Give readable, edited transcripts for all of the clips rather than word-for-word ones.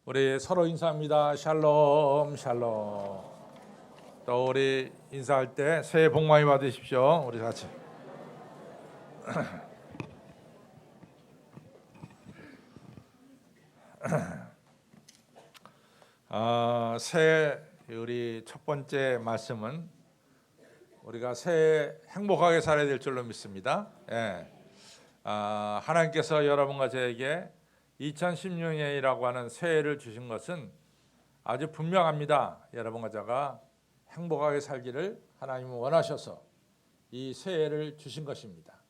우리 서로 인사합니다. 샬롬 샬롬. 또 우리 인사할 때 새해 복 많이 받으십시오. 우리 같이. 새해 우리 첫 번째 말씀은 우리가 새해 행복하게 살아야 될 줄로 믿습니다. 예. 하나님께서 여러분과 저에게 2016년이라고 하는 새해를 주신 것은 아주 분명합니다. 여러분과 제가 행복하게 살기를 하나님은 원하셔서 이 새해를 주신 것입니다.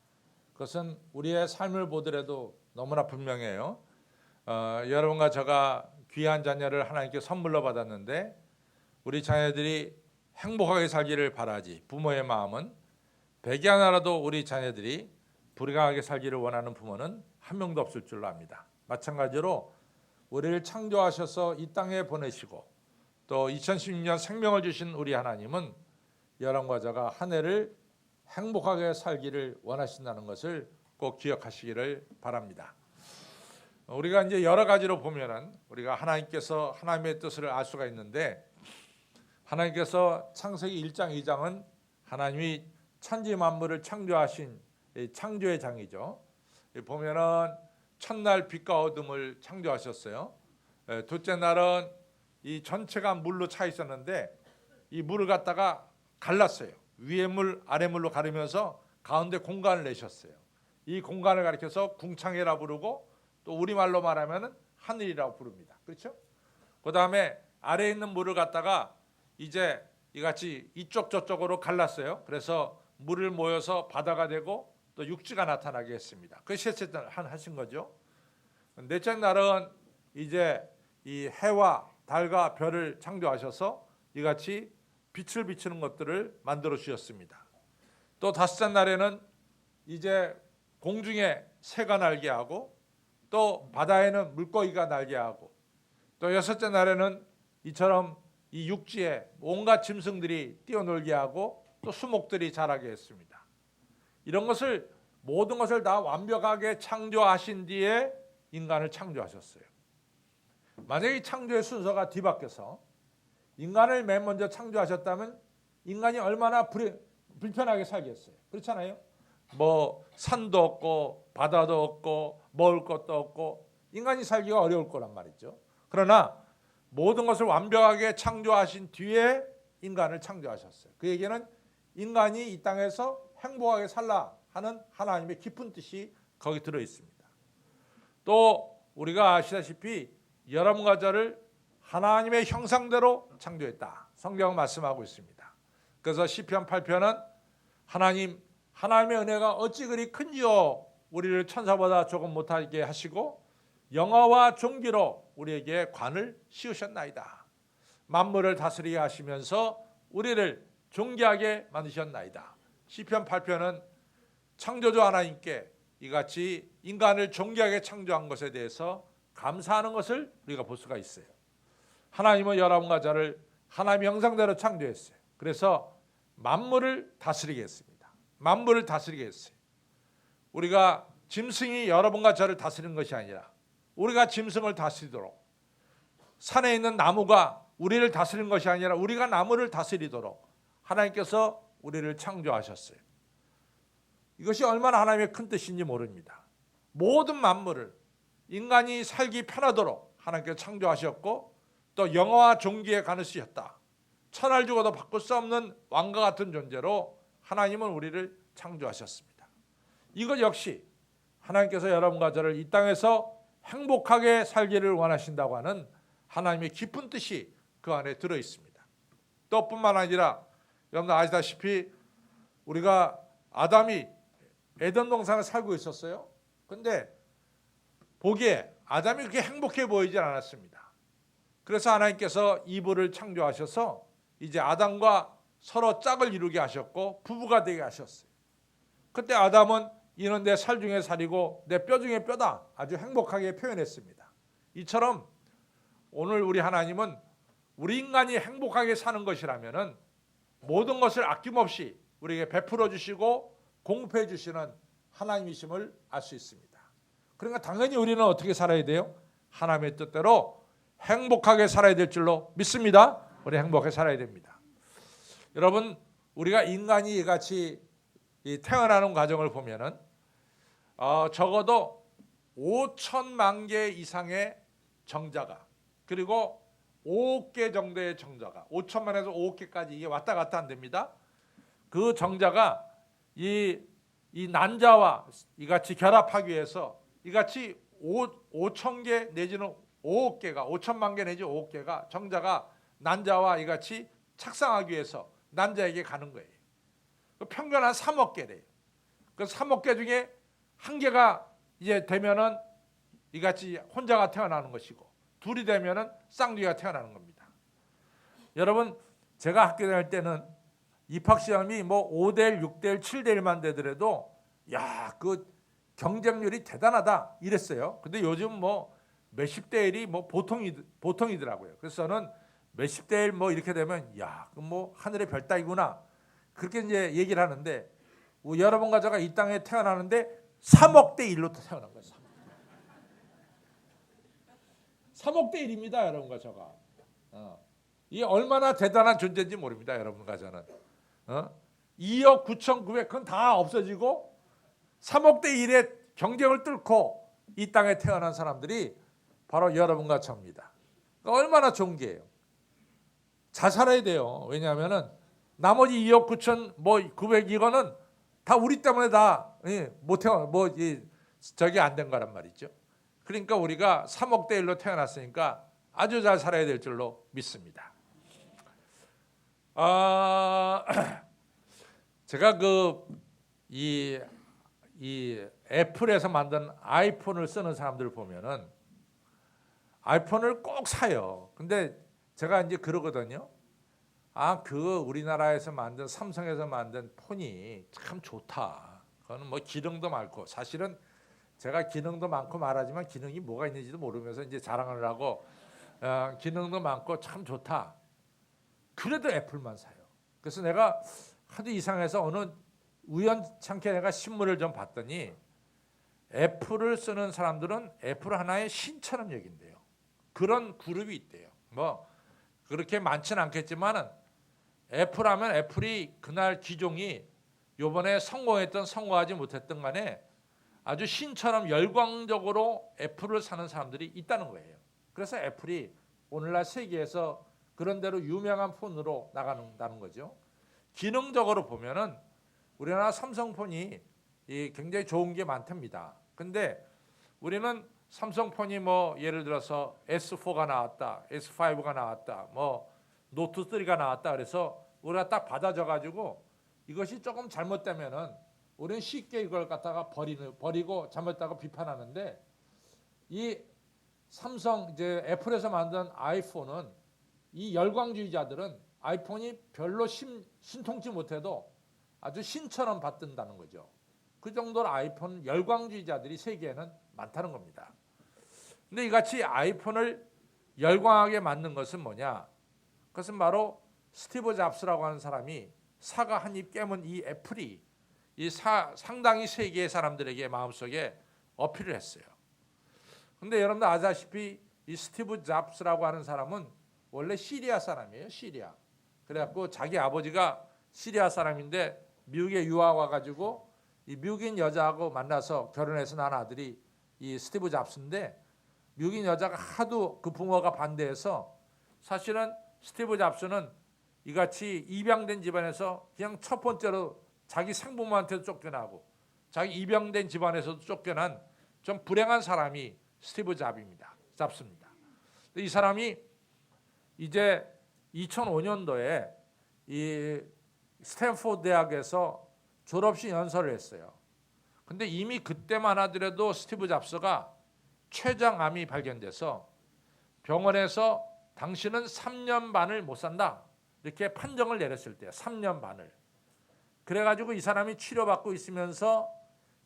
그것은 우리의 삶을 보더라도 너무나 분명해요. 여러분과 제가 귀한 자녀를 하나님께 선물로 받았는데 우리 자녀들이 행복하게 살기를 바라지, 부모의 마음은 백이 하나라도 우리 자녀들이 불행하게 살기를 원하는 부모는 한 명도 없을 줄로 압니다. 마찬가지로 우리를 창조하셔서 이 땅에 보내시고 또 2016년 생명을 주신 우리 하나님은 여러분과 제가 한 해를 행복하게 살기를 원하신다는 것을 꼭 기억하시기를 바랍니다. 우리가 이제 여러 가지로 보면은 우리가 하나님께서 하나님의 뜻을 알 수가 있는데, 하나님께서 창세기 1장 2장은 하나님이 천지 만물을 창조하신 창조의 장이죠. 보면은 첫날 빛과 어둠을 창조하셨어요. 둘째 날은 이 전체가 물로 차 있었는데 이 물을 갖다가 갈랐어요. 위에 물 아래 물로 가르면서 가운데 공간을 내셨어요. 이 공간을 가리켜서 궁창이라 부르고 또 우리말로 말하면 하늘이라고 부릅니다. 그렇죠? 그 다음에 아래에 있는 물을 갖다가 이제 이같이 이쪽 저쪽으로 갈랐어요. 그래서 물을 모여서 바다가 되고 또 육지가 나타나게 했습니다. 그 셋째 날 하신 거죠. 넷째 날은 이제 이 해와 달과 별을 창조하셔서 이같이 빛을 비추는 것들을 만들어 주셨습니다. 또 다섯째 날에는 이제 공중에 새가 날게 하고 또 바다에는 물고기가 날게 하고 또 여섯째 날에는 이처럼 이 육지에 온갖 짐승들이 뛰어놀게 하고 또 수목들이 자라게 했습니다. 이런 것을 모든 것을 다 완벽하게 창조하신 뒤에 인간을 창조하셨어요. 만약에 이 창조의 순서가 뒤바뀌어서 인간을 맨 먼저 창조하셨다면 인간이 얼마나 불편하게 살겠어요. 그렇잖아요. 뭐 산도 없고 바다도 없고 먹을 것도 없고 인간이 살기가 어려울 거란 말이죠. 그러나 모든 것을 완벽하게 창조하신 뒤에 인간을 창조하셨어요. 그 얘기는 인간이 이 땅에서 행복하게 살라 하는 하나님의 깊은 뜻이 거기 들어 있습니다. 또 우리가 아시다시피 여러분과 저를 하나님의 형상대로 창조했다. 성경은 말씀하고 있습니다. 그래서 시편 8편은 하나님의 은혜가 어찌 그리 큰지요. 우리를 천사보다 조금 못하게 하시고 영화와 존귀로 우리에게 관을 씌우셨나이다. 만물을 다스리게 하시면서 우리를 존귀하게 만드셨나이다. 시편 8편은 창조주 하나님께 이같이 인간을 존귀하게 창조한 것에 대해서 감사하는 것을 우리가 볼 수가 있어요. 하나님은 여러분과 저를 하나님의 형상대로 창조했어요. 그래서 만물을 다스리게 했습니다. 만물을 다스리게 했어요. 우리가 짐승이 여러분과 저를 다스리는 것이 아니라 우리가 짐승을 다스리도록, 산에 있는 나무가 우리를 다스리는 것이 아니라 우리가 나무를 다스리도록 하나님께서 우리를 창조하셨어요. 이것이 얼마나 하나님의 큰 뜻인지 모릅니다. 모든 만물을 인간이 살기 편하도록 하나님께서 창조하셨고 또 영화와 존귀에 관을 쓰셨다. 천할 주고도 바꿀 수 없는 왕과 같은 존재로 하나님은 우리를 창조하셨습니다. 이것 역시 하나님께서 여러분과 저를 이 땅에서 행복하게 살기를 원하신다고 하는 하나님의 깊은 뜻이 그 안에 들어 있습니다. 또 뿐만 아니라 여러분들 아시다시피 우리가 아담이 에덴 동산에 살고 있었어요. 그런데 보기에 아담이 그렇게 행복해 보이질 않았습니다. 그래서 하나님께서 이브를 창조하셔서 이제 아담과 서로 짝을 이루게 하셨고 부부가 되게 하셨어요. 그때 아담은 이는 내 살 중에 살이고 내 뼈 중에 뼈다, 아주 행복하게 표현했습니다. 이처럼 오늘 우리 하나님은 우리 인간이 행복하게 사는 것이라면은 모든 것을 아낌없이 우리에게 베풀어 주시고 공급해 주시는 하나님이심을 알 수 있습니다. 그러니까 당연히 우리는 어떻게 살아야 돼요? 하나님의 뜻대로 행복하게 살아야 될 줄로 믿습니다. 우리 행복하게 살아야 됩니다. 여러분, 우리가 인간이 이같이 태어나는 과정을 보면은 적어도 5천만 개 이상의 정자가, 그리고 5억 개 정도의 정자가, 5천만에서 5억 개까지 이게 왔다 갔다 한답니다. 그 정자가 이 난자와 이같이 결합하기 위해서 이같이 5천 개 내지는 5억 개가, 5천만 개 내지 5억 개가 정자가 난자와 이같이 착상하기 위해서 난자에게 가는 거예요. 평균 한 3억 개래요. 그 3억 개 중에 한 개가 이제 되면은 이같이 혼자가 태어나는 것이고, 둘이 되면은 쌍둥이가 태어나는 겁니다. 여러분, 제가 학교 다닐 때는 입학 시험이 뭐 5대1, 6대1, 7대1만 되더라도 그 경쟁률이 대단하다 이랬어요. 근데 요즘 뭐 몇십 대 1이 뭐 보통이더라고요. 그래서 저는 몇십 대 1 뭐 이렇게 되면 그럼 뭐 하늘의 별 따기구나, 그렇게 이제 얘기를 하는데, 여러분과 제가 이 땅에 태어나는데 3억 대 1로 태어난 거예요. 3억 대 1입니다, 여러분과 제가. 이게 얼마나 대단한 존재인지 모릅니다, 여러분과 저는. 2억 9,900 그건 다 없어지고 3억 대 1의 경쟁을 뚫고 이 땅에 태어난 사람들이 바로 여러분과 저입니다. 그러니까 얼마나 좋은 게예요. 잘 살아야 돼요. 왜냐하면은 나머지 2억 9,900 이거는 다 우리 때문에 다 못 태어 저기 안 된 거란 말이죠. 그러니까 우리가 3억 대 1로 태어났으니까 아주 잘 살아야 될 줄로 믿습니다. 제가 이 애플에서 만든 아이폰을 쓰는 사람들을 보면은 아이폰을 꼭 사요. 근데 제가 이제 그러거든요. 우리나라에서 만든, 삼성에서 만든 폰이 참 좋다. 그거는 뭐 기능도 많고, 사실은 제가 기능도 많고 말하지만 기능이 뭐가 있는지도 모르면서 이제 자랑을 하고, 기능도 많고 참 좋다. 그래도 애플만 사요. 그래서 내가 하도 이상해서 어느 우연찮게 내가 신문을 좀 봤더니 애플을 쓰는 사람들은 애플 하나의 신처럼 여긴대요. 그런 그룹이 있대요. 뭐 그렇게 많지는 않겠지만은 애플하면 애플이 그날 기종이 요번에 성공했던 성공하지 못했던 간에 아주 신처럼 열광적으로 애플을 사는 사람들이 있다는 거예요. 그래서 애플이 오늘날 세계에서 그런 대로 유명한 폰으로 나간다는 거죠. 기능적으로 보면은 우리나라 삼성폰이 굉장히 좋은 게 많답니다. 근데 우리는 삼성폰이 뭐 예를 들어서 S4가 나왔다, S5가 나왔다, 뭐 노트 3가 나왔다, 그래서 우리가 딱 받아줘 가지고 이것이 조금 잘못되면은 우리는 쉽게 이걸 갖다가 버리고 잘못했다고 비판하는데, 이 삼성 이제 애플에서 만든 아이폰은 이 열광주의자들은 아이폰이 별로 신통치 못해도 아주 신처럼 받든다는 거죠. 그 정도로 아이폰 열광주의자들이 세계에는 많다는 겁니다. 근데 이같이 아이폰을 열광하게 만든 것은 뭐냐? 그것은 바로 스티브 잡스라고 하는 사람이 사과 한 입 깨문 이 애플이 상당히 세계의 사람들에게 마음속에 어필을 했어요. 근데 여러분들 아시다시피 이 스티브 잡스라고 하는 사람은 원래 시리아 사람이에요. 시리아. 그래갖고 자기 아버지가 시리아 사람인데 미국에 유학 와가지고 이 미국인 여자하고 만나서 결혼해서 낳은 아들이 이 스티브 잡스인데, 미국인 여자가 하도 그 부모가 반대해서 사실은 스티브 잡스는 이같이 입양된 집안에서 그냥 첫 번째로 자기 생부모한테도 쫓겨나고 자기 입양된 집안에서도 쫓겨난 좀 불행한 사람이 스티브 잡스입니다. 이 사람이 이제 2005년도에 이 스탠포드 대학에서 졸업식 연설을 했어요. 근데 이미 그때만 하더라도 스티브 잡스가 췌장암이 발견돼서 병원에서 당신은 3년 반을 못 산다, 이렇게 판정을 내렸을 때요. 3년 반을. 그래가지고 이 사람이 치료받고 있으면서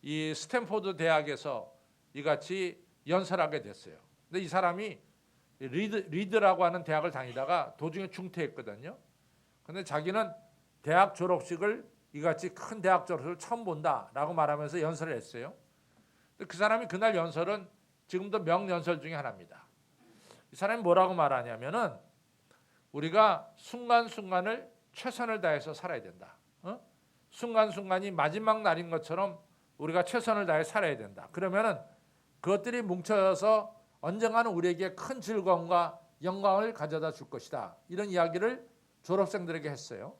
이 스탠포드 대학에서 이같이 연설하게 됐어요. 근데 이 사람이 리드라고 하는 대학을 다니다가 도중에 중퇴했거든요. 근데 자기는 대학 졸업식을 이같이 큰 대학 졸업식을 처음 본다라고 말하면서 연설을 했어요. 그 사람이 그날 연설은 지금도 명연설 중에 하나입니다. 이 사람이 뭐라고 말하냐면은 우리가 순간순간을 최선을 다해서 살아야 된다. 순간순간이 마지막 날인 것처럼 우리가 최선을 다해 살아야 된다. 그러면은 그것들이 뭉쳐져서 언젠가는 우리에게 큰 즐거움과 영광을 가져다 줄 것이다. 이런 이야기를 졸업생들에게 했어요.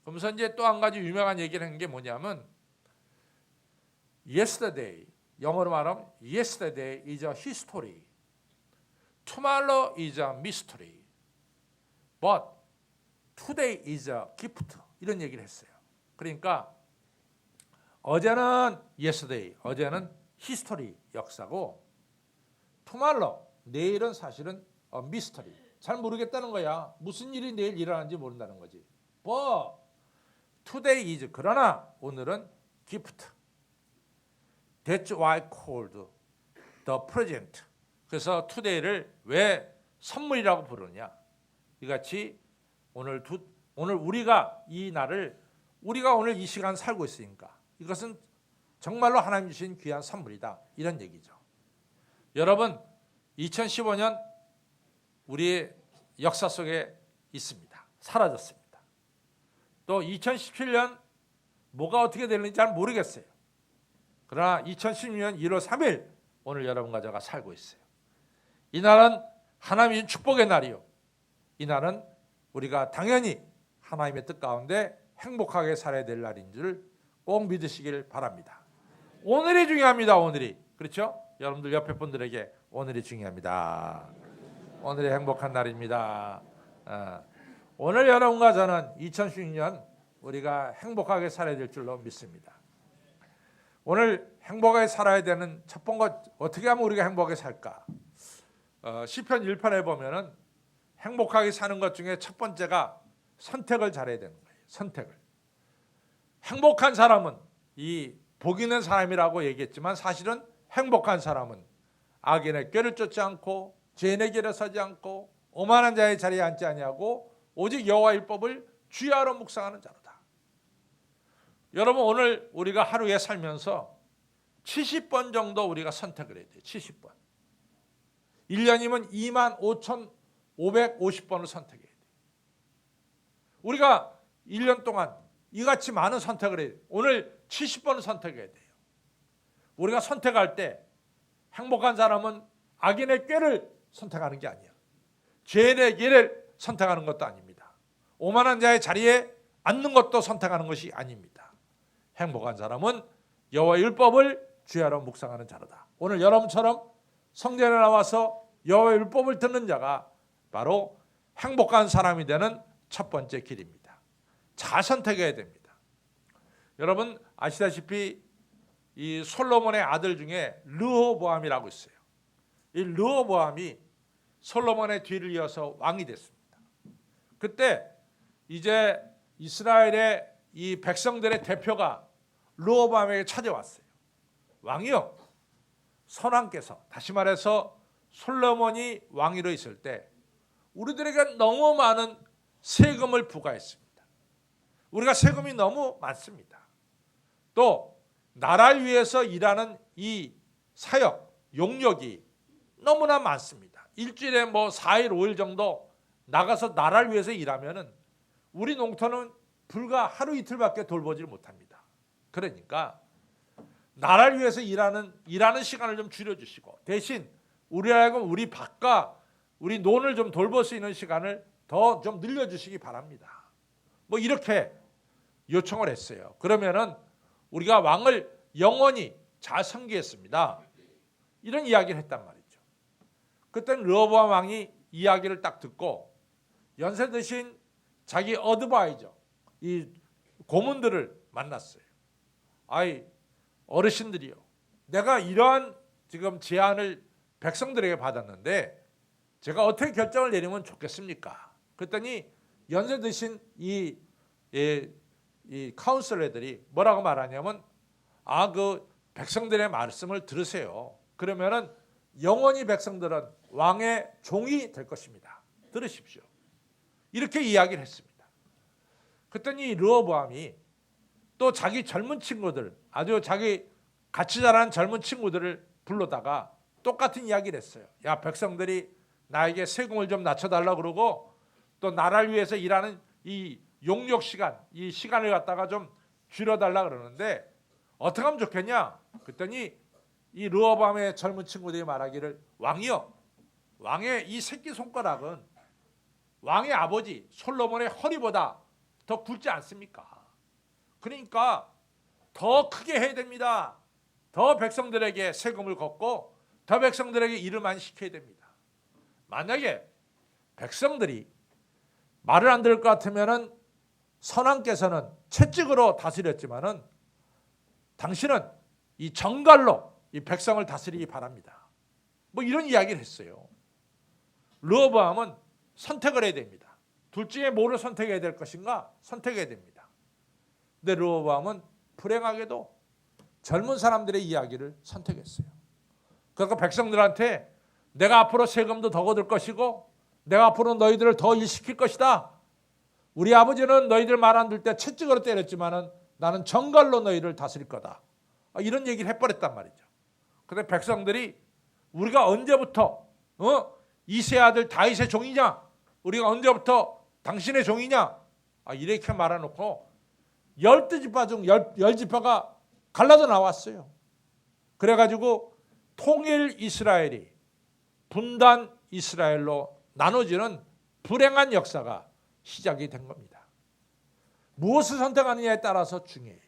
그러면서 이제 또 한 가지 유명한 얘기를 한 게 뭐냐면 yesterday, 영어로 말하면 yesterday is a history. tomorrow is a mystery. but today is a gift. 이런 얘기를 했어요. 그러니까 어제는 yesterday, 어제는 history, 역사고 tomorrow, 내일은 사실은 mystery. 잘 모르겠다는 거야. 무슨 일이 내일 일어나는지 모른다는 거지. but today is, 그러나 오늘은 gift. That's why called the present. 그래서 today를 왜 선물이라고 부르냐? 이같이 오늘 우리가 이 날을, 우리가 오늘 이 시간 살고 있으니까 이것은 정말로 하나님 주신 귀한 선물이다. 이런 얘기죠. 여러분, 2015년 우리의 역사 속에 있습니다. 사라졌습니다. 또 2017년 뭐가 어떻게 되는지 잘 모르겠어요. 그러나 2016년 1월 3일 오늘 여러분과 제가 살고 있어요. 이 날은 하나님의 축복의 날이요. 이 날은 우리가 당연히 하나님의 뜻 가운데 행복하게 살아야 될 날인 줄 꼭 믿으시길 바랍니다. 오늘이 중요합니다. 오늘이. 그렇죠? 여러분들 옆에 분들에게 오늘이 중요합니다. 오늘이 행복한 날입니다. 오늘 여러분과 저는 2016년 우리가 행복하게 살아야 될 줄로 믿습니다. 오늘 행복하게 살아야 되는 첫 번째, 어떻게 하면 우리가 행복하게 살까? 시편 1편에 보면은 행복하게 사는 것 중에 첫 번째가 선택을 잘해야 되는 거예요. 선택을. 행복한 사람은, 이 복 있는 사람이라고 얘기했지만 사실은 행복한 사람은 악인의 꾀를 쫓지 않고 죄인의 길에 서지 않고 오만한 자의 자리에 앉지 아니하고 오직 여호와의 율법을 주야로 묵상하는 자로다. 여러분, 오늘 우리가 하루에 살면서 70번 정도 우리가 선택을 해야 돼요. 70번. 1년이면 25,550번을 선택해야 돼요. 우리가 1년 동안 이같이 많은 선택을 해야 돼요. 오늘 70번을 선택해야 돼요. 우리가 선택할 때 행복한 사람은 악인의 꾀를 선택하는 게 아니야. 죄인의 길을 선택하는 것도 아닙니다. 오만한 자의 자리에 앉는 것도 선택하는 것이 아닙니다. 행복한 사람은 여호와의 율법을 주야로 묵상하는 자로다. 오늘 여러분처럼 성전에 나와서 여호와의 율법을 듣는 자가 바로 행복한 사람이 되는 첫 번째 길입니다. 잘 선택해야 됩니다. 여러분 아시다시피 이 솔로몬의 아들 중에 르호보암이라고 있어요. 이 르호보암이 솔로몬의 뒤를 이어서 왕이 됐습니다. 그때 이제 이스라엘의 이 백성들의 대표가 르호보암에게 찾아왔어요. 왕이요, 선왕께서, 다시 말해서 솔로몬이 왕위로 있을 때 우리들에게 너무 많은 세금을 부과했습니다. 우리가 세금이 너무 많습니다. 또 나라를 위해서 일하는 이 사역, 용역이 너무나 많습니다. 일주일에 4일, 5일 정도 나가서 나라를 위해서 일하면은 우리 농토는 불과 하루 이틀밖에 돌보지를 못합니다. 그러니까 나라를 위해서 일하는 시간을 좀 줄여주시고 대신 우리하여금 우리 밭과 우리 논을 좀 돌볼 수 있는 시간을 더 좀 늘려주시기 바랍니다. 이렇게 요청을 했어요. 그러면은 우리가 왕을 영원히 잘 섬기겠습니다. 이런 이야기를 했단 말이죠. 그때는 르호보암 왕이 이야기를 딱 듣고 연세 드신 자기 어드바이저, 이 고문들을 만났어요. 아이 어르신들이요, 내가 이러한 지금 제안을 백성들에게 받았는데 제가 어떻게 결정을 내리면 좋겠습니까? 그랬더니 연세 드신 이 카운슬러들이 뭐라고 말하냐면 그 백성들의 말씀을 들으세요. 그러면은 영원히 백성들은 왕의 종이 될 것입니다. 들으십시오. 이렇게 이야기를 했습니다. 그랬더니 르호보암이 또 자기 젊은 친구들, 아주 자기 같이 자란 젊은 친구들을 불러다가 똑같은 이야기를 했어요. 야, 백성들이 나에게 세금을 좀 낮춰달라 그러고 또 나라를 위해서 일하는 이 용역 시간, 이 시간을 갖다가 좀 줄여달라 그러는데 어떻게 하면 좋겠냐? 그랬더니 이 르호보암의 젊은 친구들이 말하기를 왕이여, 왕의 이 새끼손가락은 왕의 아버지 솔로몬의 허리보다 더 굵지 않습니까? 그러니까 더 크게 해야 됩니다. 더 백성들에게 세금을 걷고 더 백성들에게 일을 많이 시켜야 됩니다. 만약에 백성들이 말을 안 들을 것 같으면은 선왕께서는 채찍으로 다스렸지만은 당신은 이 정갈로 이 백성을 다스리기 바랍니다. 뭐 이런 이야기를 했어요. 르호보암은 선택을 해야 됩니다. 둘 중에 뭐를 선택해야 될 것인가? 선택해야 됩니다. 근데 르호보암은 불행하게도 젊은 사람들의 이야기를 선택했어요. 그러니까 백성들한테 내가 앞으로 세금도 더 거둘 것이고 내가 앞으로 너희들을 더 일시킬 것이다. 우리 아버지는 너희들 말 안 들 때 채찍으로 때렸지만은 나는 정갈로 너희를 다스릴 거다. 이런 얘기를 해버렸단 말이죠. 근데 백성들이 우리가 언제부터 이세 아들 다윗의 종이냐? 우리가 언제부터 당신의 종이냐? 이렇게 말해놓고 12지파 중 10지파가 갈라져 나왔어요. 그래가지고 통일 이스라엘이 분단 이스라엘로 나눠지는 불행한 역사가 시작이 된 겁니다. 무엇을 선택하느냐에 따라서 중요해요.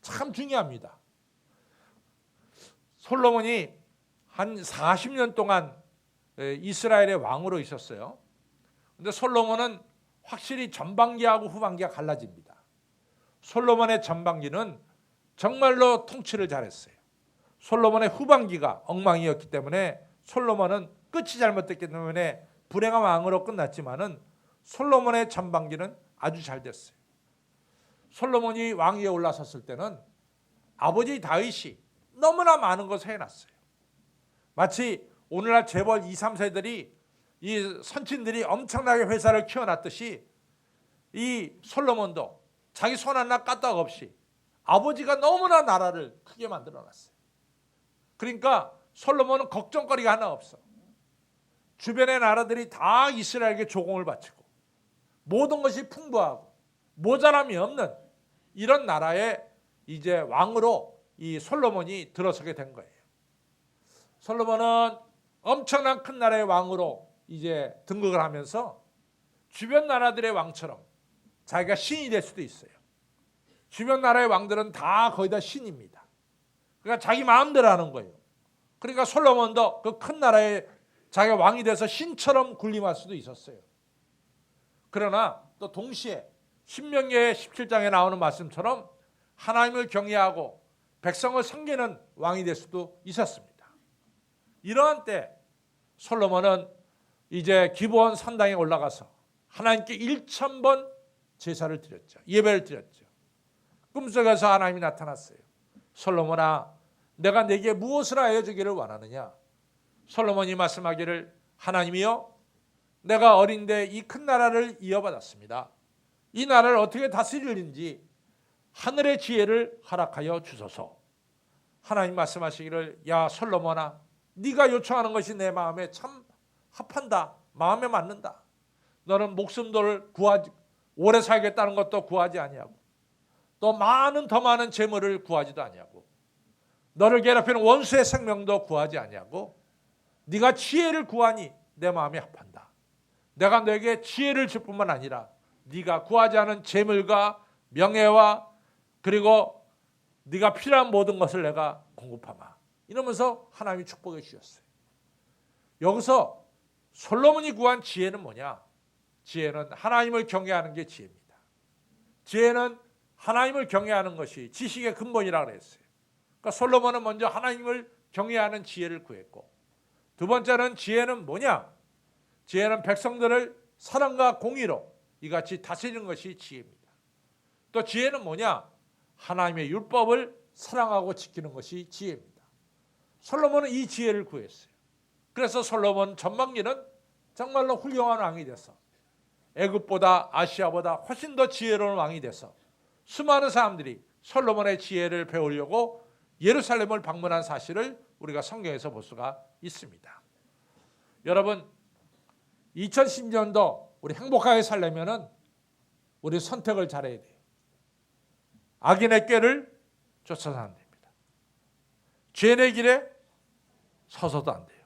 참 중요합니다. 솔로몬이 한 40년 동안 이스라엘의 왕으로 있었어요. 근데 솔로몬은 확실히 전반기하고 후반기가 갈라집니다. 솔로몬의 전반기는 정말로 통치를 잘했어요. 솔로몬의 후반기가 엉망이었기 때문에 솔로몬은 끝이 잘못됐기 때문에 불행한 왕으로 끝났지만은 솔로몬의 전반기는 아주 잘 됐어요. 솔로몬이 왕위에 올라섰을 때는 아버지 다윗이 너무나 많은 것을 해놨어요. 마치 오늘날 재벌 2, 3세들이 이 선친들이 엄청나게 회사를 키워놨듯이 이 솔로몬도 자기 손 하나 까딱 없이 아버지가 너무나 나라를 크게 만들어놨어요. 그러니까 솔로몬은 걱정거리가 하나 없어. 주변의 나라들이 다 이스라엘에게 조공을 바치고 모든 것이 풍부하고 모자람이 없는 이런 나라에 이제 왕으로 이 솔로몬이 들어서게 된 거예요. 솔로몬은 엄청난 큰 나라의 왕으로 이제 등극을 하면서 주변 나라들의 왕처럼 자기가 신이 될 수도 있어요. 주변 나라의 왕들은 다 거의 다 신입니다. 그러니까 자기 마음대로 하는 거예요. 그러니까 솔로몬도 그 큰 나라에 자기가 왕이 돼서 신처럼 군림할 수도 있었어요. 그러나 또 동시에 신명기의 17장에 나오는 말씀처럼 하나님을 경외하고 백성을 섬기는 왕이 될 수도 있었습니다. 이러한 때 솔로몬은 이제 기브온 산당에 올라가서 하나님께 1000번 제사를 드렸죠. 예배를 드렸죠. 꿈속에서 하나님이 나타났어요. 솔로몬아, 내가 내게 무엇을 하여 주기를 원하느냐? 솔로몬이 말씀하기를 하나님이여, 내가 어린데 이 큰 나라를 이어받았습니다. 이 나라를 어떻게 다스리는지 하늘의 지혜를 허락하여 주소서. 하나님 말씀하시기를 야 솔로몬아, 네가 요청하는 것이 내 마음에 참 합한다. 마음에 맞는다. 너는 목숨도 구하지, 오래 살겠다는 것도 구하지 아니하고 또 더 많은 재물을 구하지도 아니하고 너를 괴롭히는 원수의 생명도 구하지 아니하고 네가 지혜를 구하니 내 마음에 합한다. 내가 너에게 지혜를 줄 뿐만 아니라 네가 구하지 않은 재물과 명예와 그리고 네가 필요한 모든 것을 내가 공급하마. 이러면서 하나님이 축복해 주셨어요. 여기서 솔로몬이 구한 지혜는 뭐냐? 지혜는 하나님을 경외하는 게 지혜입니다. 지혜는 하나님을 경외하는 것이 지식의 근본이라고 그랬어요. 그러니까 솔로몬은 먼저 하나님을 경외하는 지혜를 구했고, 두 번째는 지혜는 뭐냐? 지혜는 백성들을 사랑과 공의로 이같이 다스리는 것이 지혜입니다. 또 지혜는 뭐냐? 하나님의 율법을 사랑하고 지키는 것이 지혜입니다. 솔로몬은 이 지혜를 구했어요. 그래서 솔로몬 전반기는 정말로 훌륭한 왕이 돼서 애굽보다 아시아보다 훨씬 더 지혜로운 왕이 돼서 수많은 사람들이 솔로몬의 지혜를 배우려고 예루살렘을 방문한 사실을 우리가 성경에서 볼 수가 있습니다. 여러분, 2010년도 우리 행복하게 살려면은 우리 선택을 잘해야 돼요. 악인의 꾀를 쫓아서는 안 됩니다. 죄의 길에 서서도 안 돼요.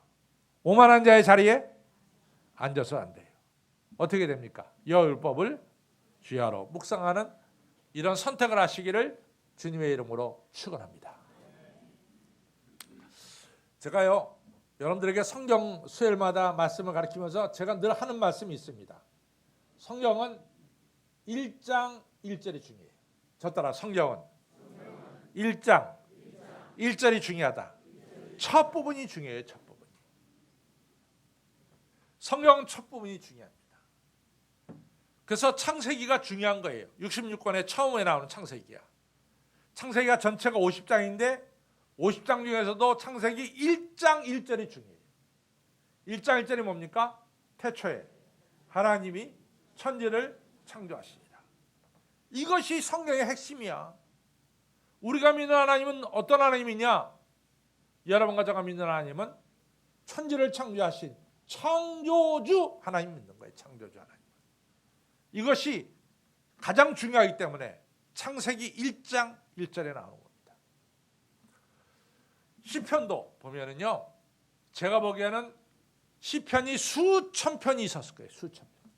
오만한 자의 자리에 앉아서 안 돼요. 어떻게 됩니까? 여호와율법을 주야로 묵상하는 이런 선택을 하시기를 주님의 이름으로 축원합니다. 제가요 여러분들에게 성경 수요일마다 말씀을 가르치면서 제가 늘 하는 말씀이 있습니다. 성경은 1장 1절이 중요해요. 저 따라 성경은 1장 1절이 중요하다. 첫 부분이 중요해요. 첫 부분이. 성경은 첫 부분이 중요합니다. 그래서 창세기가 중요한 거예요. 66권에 처음에 나오는 창세기야. 창세기가 전체가 50장인데 50장 중에서도 창세기 1장 1절이 중요해요. 1장 1절이 뭡니까? 태초에 하나님이 천지를 창조하시니라. 이것이 성경의 핵심이야. 우리가 믿는 하나님은 어떤 하나님이냐? 여러분과 제가 믿는 하나님은 천지를 창조하신 창조주 하나님 믿는 거예요. 창조주 하나님. 이것이 가장 중요하기 때문에 창세기 1장 1절에 나오는 겁니다. 시편도 보면은요, 제가 보기에는 시편이 수천 편이 있었을 거예요. 수천 편.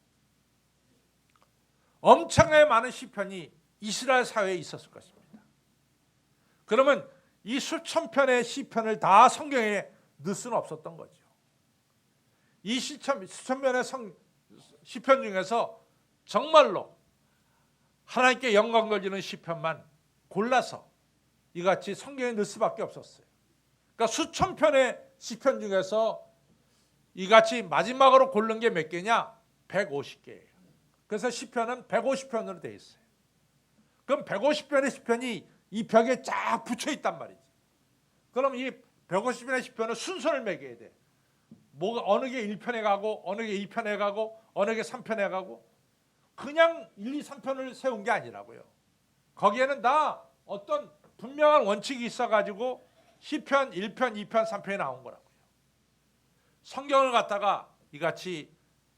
엄청나게 많은 시편이 이스라엘 사회에 있었을 것입니다. 그러면 이 수천 편의 시편을 다 성경에 넣을 수는 없었던 거죠. 이 수천 편의 시편 중에서 정말로 하나님께 영광 돌리는 시편만 골라서 이같이 성경에 넣을 수밖에 없었어요. 그러니까 수천 편의 시편 중에서 이같이 마지막으로 고른 게 몇 개냐? 150개예요. 그래서 시편은 150편으로 되어 있어요. 그럼 150편의 시편이 이 벽에 쫙 붙여 있단 말이지. 그럼 이 150편의 시편은 순서를 매겨야 돼. 뭐가 어느 게 1편에 가고 어느 게 2편에 가고 어느 게 3편에 가고 그냥 1, 2, 3편을 세운 게 아니라고요. 거기에는 다 어떤 분명한 원칙이 있어가지고 시편 1편, 2편, 3편이 나온 거라고요. 성경을 갖다가 이같이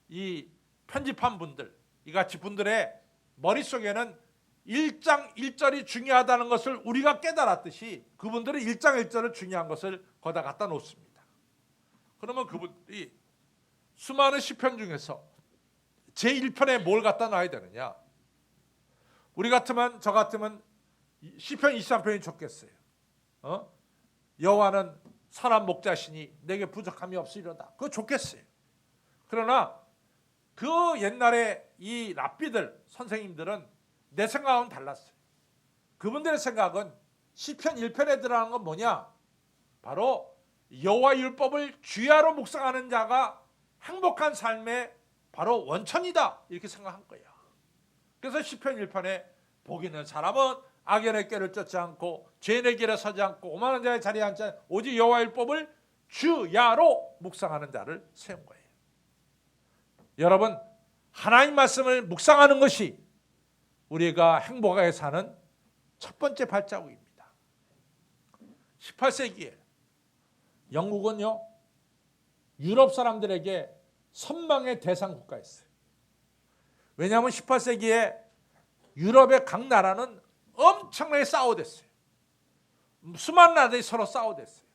이 편집한 분들, 이같이 분들의 머릿속에는 1장 1절이 중요하다는 것을 우리가 깨달았듯이 그분들은 1장 1절을 중요한 것을 거기다 갖다 놓습니다. 그러면 그분들이 수많은 시편 중에서 제1편에 뭘 갖다 놔야 되느냐? 우리 같으면 저 같으면 시편 23편이 좋겠어요. 여호와는 선한 목자시니 내게 부족함이 없으리로다. 그거 좋겠어요. 그러나 그 옛날에 이 랍비들 선생님들은 내 생각은 달랐어요. 그분들의 생각은 시편 1편에 들어가는 건 뭐냐? 바로 여호와 율법을 주야로 묵상하는 자가 행복한 삶의 바로 원천이다 이렇게 생각한 거야. 그래서 시편 1편에 복 있는 사람은 악인의 꾀를 쫓지 않고 죄인의 길에 서지 않고 오만한 자의 자리에 앉지 않고 오직 여호와 율법을 주야로 묵상하는 자를 세운 거예요. 여러분, 하나님 말씀을 묵상하는 것이 우리가 행복하게 사는 첫 번째 발자국입니다. 18세기에 영국은요, 유럽 사람들에게 선망의 대상 국가였어요. 왜냐하면 18세기에 유럽의 각 나라는 엄청나게 싸워댔어요. 수많은 나라들이 서로 싸워댔어요.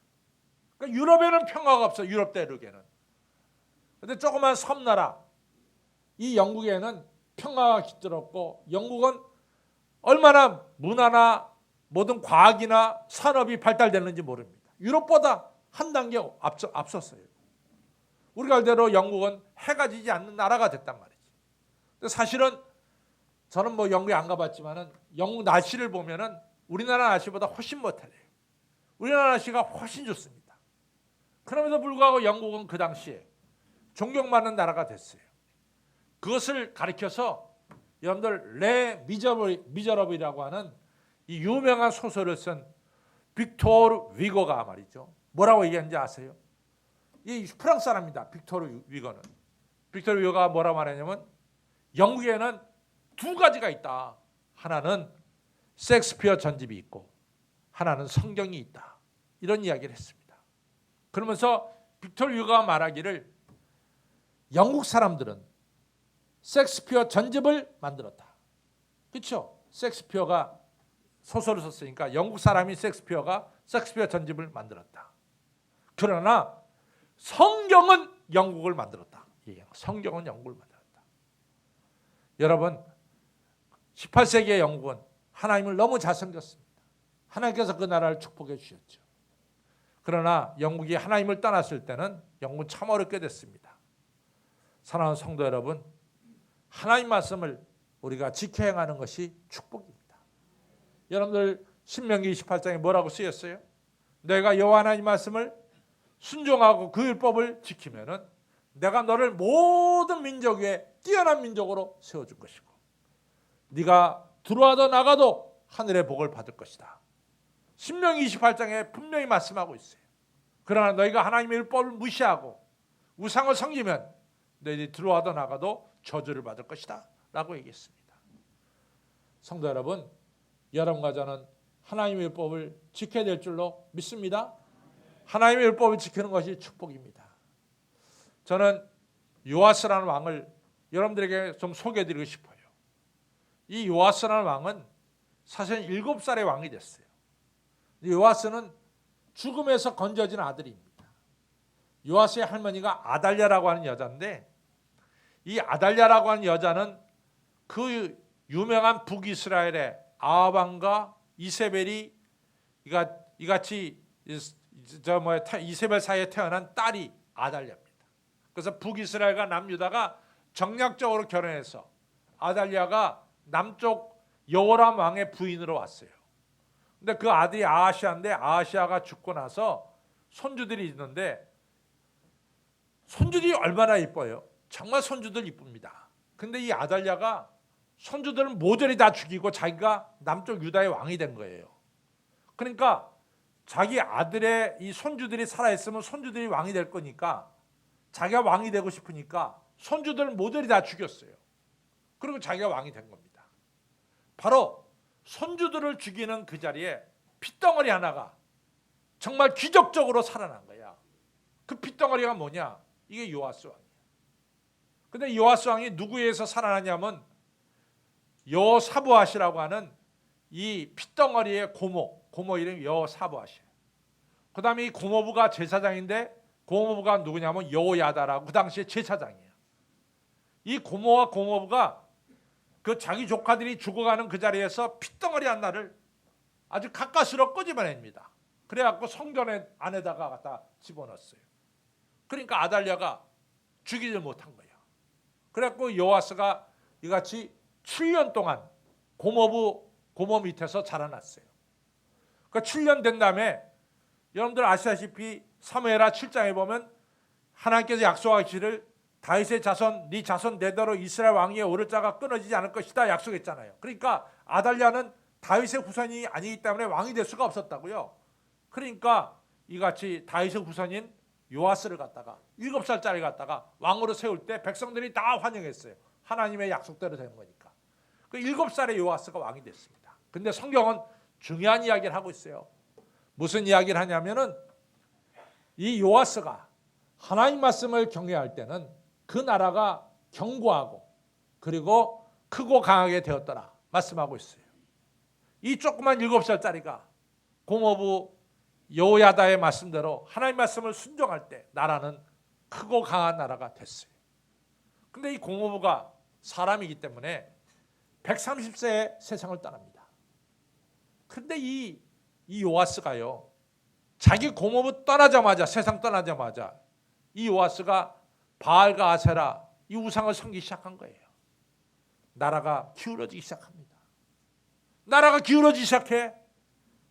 그러니까 유럽에는 평화가 없어요. 유럽 대륙에는. 그런데 조그만 섬나라, 이 영국에는 평화가 깃들었고 영국은 얼마나 문화나 모든 과학이나 산업이 발달됐는지 모릅니다. 유럽보다 한 단계 앞섰어요. 우리가 알대로 영국은 해가 지지 않는 나라가 됐단 말이지. 근데 사실은 저는 뭐 영국에 안 가봤지만은 영국 날씨를 보면은 우리나라 날씨보다 훨씬 못하래요. 우리나라 날씨가 훨씬 좋습니다. 그럼에도 불구하고 영국은 그 당시에 존경받는 나라가 됐어요. 그것을 가리켜서 여러분들 레 미저러블이라고 하는 이 유명한 소설을 쓴 빅토르 위고가 말이죠. 뭐라고 얘기하는지 아세요? 이 프랑스 사람입니다. 빅토르 위고는. 빅토르 위고가 뭐라고 말하냐면 영국에는 두 가지가 있다. 하나는 셰익스피어 전집이 있고 하나는 성경이 있다. 이런 이야기를 했습니다. 그러면서 빅토르 위고가 말하기를 영국 사람들은 셰익스피어 전집을 만들었다. 그렇죠? 셰익스피어가 소설을 썼으니까 영국 사람이 셰익스피어 전집을 만들었다. 그러나 성경은 영국을 만들었다. 성경은 영국을 만들었다. 여러분, 18세기의 영국은 하나님을 너무 잘 섬겼습니다. 하나님께서 그 나라를 축복해 주셨죠. 그러나 영국이 하나님을 떠났을 때는 영국은 참 어렵게 됐습니다. 사랑하는 성도 여러분, 하나님 말씀을 우리가 지켜 행하는 것이 축복입니다. 여러분들 신명기 28장에 뭐라고 쓰였어요? 내가 여호와 하나님 말씀을 순종하고 그 율법을 지키면은 내가 너를 모든 민족 위에 뛰어난 민족으로 세워줄 것이고 네가 들어와도 나가도 하늘의 복을 받을 것이다. 신명기 28장에 분명히 말씀하고 있어요. 그러나 너희가 하나님의 율법을 무시하고 우상을 섬기면 너희들이 들어와도 나가도 저주를 받을 것이다 라고 얘기했습니다. 성도 여러분, 여러분과 저는 하나님의 율법을 지켜야 될 줄로 믿습니다. 하나님의 율법을 지키는 것이 축복입니다. 저는 요아스라는 왕을 여러분들에게 좀 소개해드리고 싶어요. 이 요아스라는 왕은 사실 7살의 왕이 됐어요. 요아스는 죽음에서 건져진 아들입니다. 요아스의 할머니가 아달랴라고 하는 여자인데, 이 아달랴라고 하는 여자는 그 유명한 북이스라엘의 아합 왕과 이세벨이 이같이 이세벨 사이에 태어난 딸이 아달랴입니다. 그래서 북이스라엘과 남유다가 정략적으로 결혼해서 아달랴가 남쪽 여호람 왕의 부인으로 왔어요. 근데 그 아들이 아하시아인데 아하시아가 죽고 나서 손주들이 있는데 손주들이 얼마나 이뻐요. 정말 손주들 이쁩니다. 근데 이 아달랴가 손주들은 모조리 다 죽이고 자기가 남쪽 유다의 왕이 된 거예요. 그러니까 자기 아들의 이 손주들이 살아있으면 손주들이 왕이 될 거니까 자기가 왕이 되고 싶으니까 손주들은 모조리 다 죽였어요. 그리고 자기가 왕이 된 겁니다. 바로 손주들을 죽이는 그 자리에 핏덩어리 하나가 정말 기적적으로 살아난 거야. 그 핏덩어리가 뭐냐? 이게 요아스 왕이야. 근데 요아스 왕이 누구에 의해서 살아나냐면 여사부아시라고 하는 이 핏덩어리의 고모 이름이 여사부아시예요. 그 다음에 이 고모부가 제사장인데 고모부가 누구냐면 여호야다라고 그 당시에 제사장이에요. 이 고모와 고모부가 그 자기 조카들이 죽어가는 그 자리에서 핏덩어리 하나를 아주 가까스로 끄집어냅니다. 그래갖고 성전 안에다가 갖다 집어넣었어요. 그러니까 아달랴가 죽이질 못한 거예요. 그래갖고 요아스가 이같이 7년 동안 고모 밑에서 자라났어요. 그 7년 된 다음에 여러분들 아시다시피 사무엘하 7장에 보면 하나님께서 약속하시기를 다윗의 자손, 네 자손 대대로 이스라엘 왕위에 오를 자가 끊어지지 않을 것이다 약속했잖아요. 그러니까 아달랴는 다윗의 후손이 아니기 때문에 왕이 될 수가 없었다고요. 그러니까 이같이 다윗의 후손인 요아스를 갖다가 7살짜리 갖다가 왕으로 세울 때 백성들이 다 환영했어요. 하나님의 약속대로 된 거니까. 그 7살의 요아스가 왕이 됐습니다. 근데 성경은 중요한 이야기를 하고 있어요. 무슨 이야기를 하냐면은 이 요아스가 하나님 말씀을 경외할 때는 그 나라가 견고하고 그리고 크고 강하게 되었더라 말씀하고 있어요. 이 조그만 7살짜리가 고모부 여호야다의 말씀대로 하나님 말씀을 순종할 때 나라는 크고 강한 나라가 됐어요. 근데 이 고모부가 사람이기 때문에 130세에 세상을 떠납니다. 근데 이 요아스가요, 자기 고모부 떠나자마자 세상 떠나자마자 이 요아스가 바알과 아세라 이 우상을 섬기기 시작한 거예요. 나라가 기울어지기 시작합니다. 나라가 기울어지기 시작해.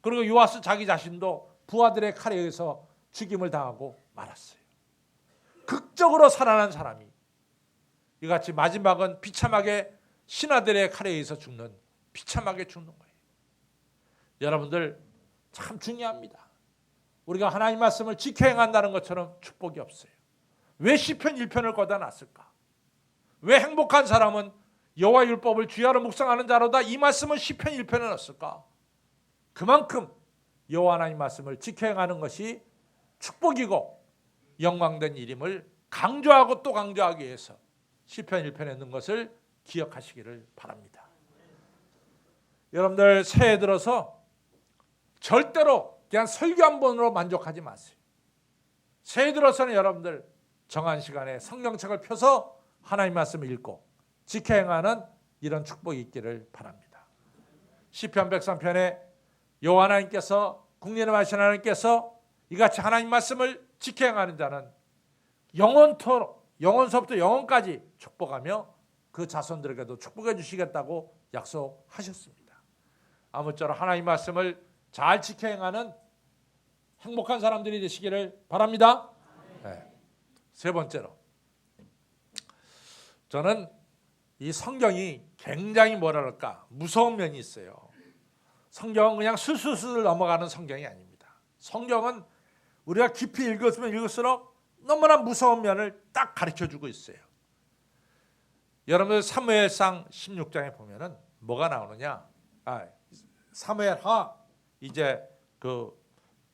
그리고 요아스 자기 자신도 부하들의 칼에 의해서 죽임을 당하고 말았어요. 극적으로 살아난 사람이 이같이 마지막은 비참하게 신하들의 칼에 의해서 비참하게 죽는 거예요. 여러분들 참 중요합니다. 우리가 하나님 말씀을 지켜 행한다는 것처럼 축복이 없어요. 왜 시편 1편을 거다 놨을까? 왜 행복한 사람은 여호와 율법을 주야로 묵상하는 자로다 이 말씀은 시편 1편에 넣었을까? 그만큼 여호와 하나님 말씀을 지켜 행하는 것이 축복이고 영광된 일임을 강조하고 또 강조하기 위해서 시편 1편에 있는 것을 기억하시기를 바랍니다. 여러분들 새해 들어서 절대로 그냥 설교 한 번으로 만족하지 마세요. 새해 들어서는 여러분들 정한 시간에 성경책을 펴서 하나님 말씀을 읽고 지켜 행하는 이런 축복이 있기를 바랍니다. 시편 103편에 여호와 하나님께서 국리를 하신 하나님께서 이같이 하나님 말씀을 지켜 행하는 자는 영원토록 영원서부터 영원까지 축복하며 그 자손들에게도 축복해 주시겠다고 약속하셨습니다. 아무쪼록 하나님 말씀을 잘 지켜 행하는 행복한 사람들이 되시기를 바랍니다. 네. 세 번째로 저는 이 성경이 굉장히 뭐랄까 무서운 면이 있어요. 성경은 그냥 술술술 넘어가는 성경이 아닙니다. 성경은 우리가 깊이 읽었으면 읽을수록 너무나 무서운 면을 딱 가르쳐주고 있어요. 여러분들 사무엘상 16장에 보면은 뭐가 나오느냐? 사무엘하 이제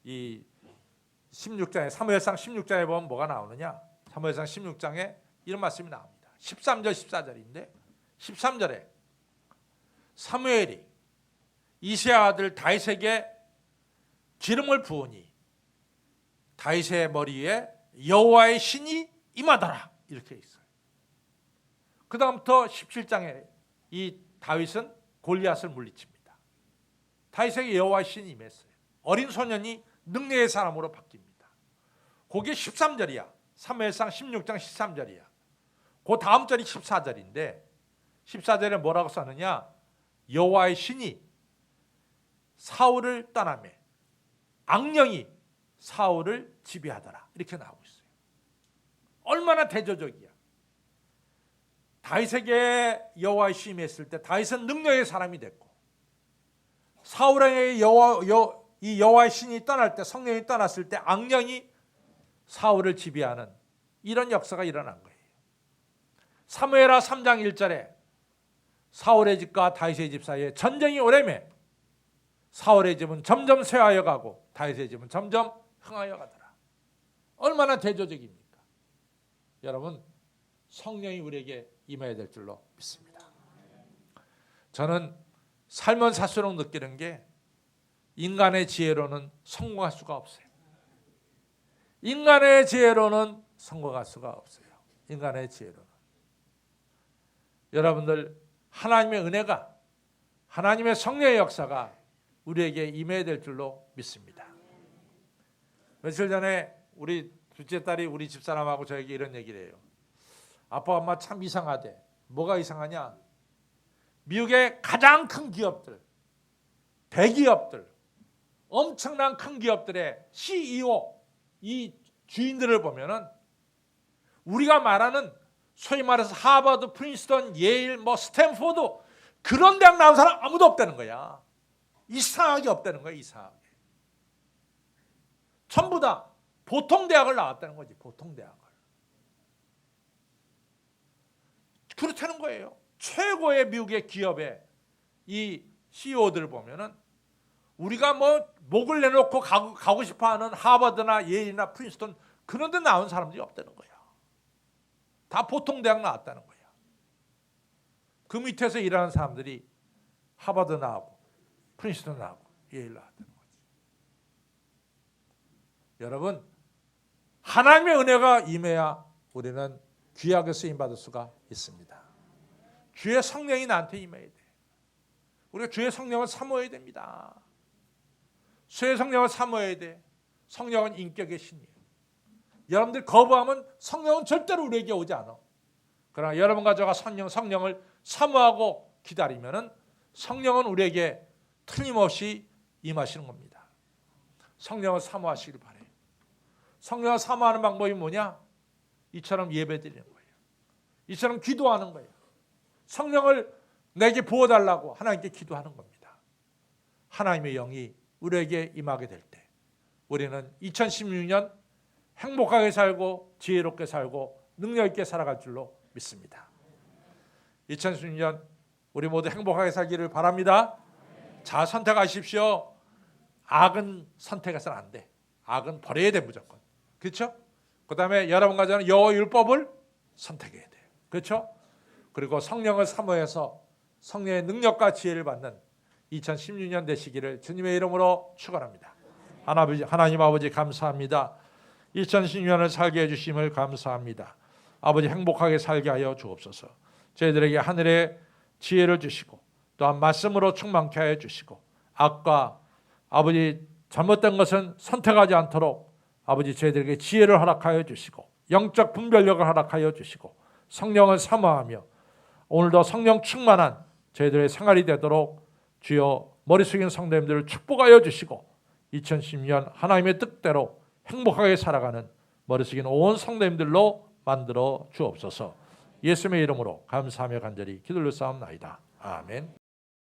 이 16장에 사무엘상 16장에 보면 뭐가 나오느냐? 사무엘상 16장에 이런 말씀이 나옵니다. 13절 14절인데 13절에 사무엘이 이새의 아들 다윗에게 기름을 부으니 다윗의 머리에 여호와의 신이 임하더라 이렇게 있어요. 그 다음부터 17장에 이 다윗은 골리앗을 물리칩니다. 다윗에게 여호와의 신이 임했어요. 어린 소년이 능력의 사람으로 바뀝니다. 그게 13절이야. 사무엘상 16장 13절이야. 그 다음 절이 14절인데 14절에 뭐라고 써느냐? 여호와의 신이 사울을 떠나며 악령이 사울을 지배하더라 이렇게 나오고 있어요. 얼마나 대조적이야. 다윗에게 여호와의 신이 임했을 때 다윗은 능력의 사람이 됐고 사울에게 이 여호와의 신이 떠날 때 성령이 떠났을 때 악령이 사울을 지배하는 이런 역사가 일어난 거예요. 사무엘하 3장 1절에 사울의 집과 다윗의 집 사이에 전쟁이 오래매 사울의 집은 점점 쇠하여 가고 다윗의 집은 점점 흥하여 가더라. 얼마나 대조적입니까? 여러분 성령이 우리에게 임해야 될 줄로 믿습니다. 저는 삶은 살수록 느끼는 게 인간의 지혜로는 성공할 수가 없어요. 인간의 지혜로는 성공할 수가 없어요. 인간의 지혜로는. 여러분들 하나님의 은혜가 하나님의 성령의 역사가 우리에게 임해야 될 줄로 믿습니다. 며칠 전에 우리 둘째 딸이 우리 집사람하고 저에게 이런 얘기를 해요. 아빠 엄마 참 이상하대. 뭐가 이상하냐? 미국의 가장 큰 기업들, 대기업들, 엄청난 큰 기업들의 CEO, 이 주인들을 보면은 우리가 말하는 소위 말해서 하버드, 프린스턴, 예일, 스탠포드 그런 대학 나온 사람 아무도 없다는 거야. 이상하게 없다는 거야. 이상하게. 전부 다 보통 대학을 나왔다는 거지. 보통 대학을. 그렇다는 거예요. 최고의 미국의 기업의 이 CEO들 보면은 우리가 목을 내놓고 가고 싶어하는 하버드나 예일이나 프린스턴 그런 데 나온 사람들이 없다는 거야. 다 보통 대학 나왔다는 거야. 그 밑에서 일하는 사람들이 하버드 나오고 프린스턴 나오고 예일 나왔다는 거지. 여러분 하나님의 은혜가 임해야 우리는 귀하게 쓰임받을 수가 있습니다. 주의 성령이 나한테 임해야 돼. 우리가 주의 성령을 사모해야 됩니다. 주의 성령을 사모해야 돼. 성령은 인격의 신이에요. 여러분들 거부하면 성령은 절대로 우리에게 오지 않아. 그러나 여러분과 저가 성령을 사모하고 기다리면은 성령은 우리에게 틀림없이 임하시는 겁니다. 성령을 사모하시길 바래요. 성령을 사모하는 방법이 뭐냐? 이처럼 예배드리는 거예요. 이처럼 기도하는 거예요. 성령을 내게 부어달라고 하나님께 기도하는 겁니다. 하나님의 영이 우리에게 임하게 될 때 우리는 2016년 행복하게 살고 지혜롭게 살고 능력 있게 살아갈 줄로 믿습니다. 2016년 우리 모두 행복하게 살기를 바랍니다. 잘 선택하십시오. 악은 선택해서는 안 돼. 악은 버려야 돼 무조건. 그렇죠? 그 다음에 여러분 가져는 여호와 율법을 선택해야 돼요. 그렇죠? 그리고 성령을 사모해서 성령의 능력과 지혜를 받는 2016년 되시기를 주님의 이름으로 축원합니다. 하나님 아버지 감사합니다. 2016년을 살게 해주심을 감사합니다. 아버지 행복하게 살게 하여 주옵소서. 저희들에게 하늘의 지혜를 주시고 또한 말씀으로 충만케 하여 주시고 악과 아버지 잘못된 것은 선택하지 않도록 아버지 저희들에게 지혜를 허락하여 주시고 영적 분별력을 허락하여 주시고 성령을 사모하며 오늘도 성령 충만한 저희들의 생활이 되도록 주여 머리 숙인 성도님들을 축복하여 주시고 2010년 하나님의 뜻대로 행복하게 살아가는 머리 숙인 온 성도님들로 만들어 주옵소서. 예수님의 이름으로 감사하며 간절히 기도를 쌓옵나이다. 아멘.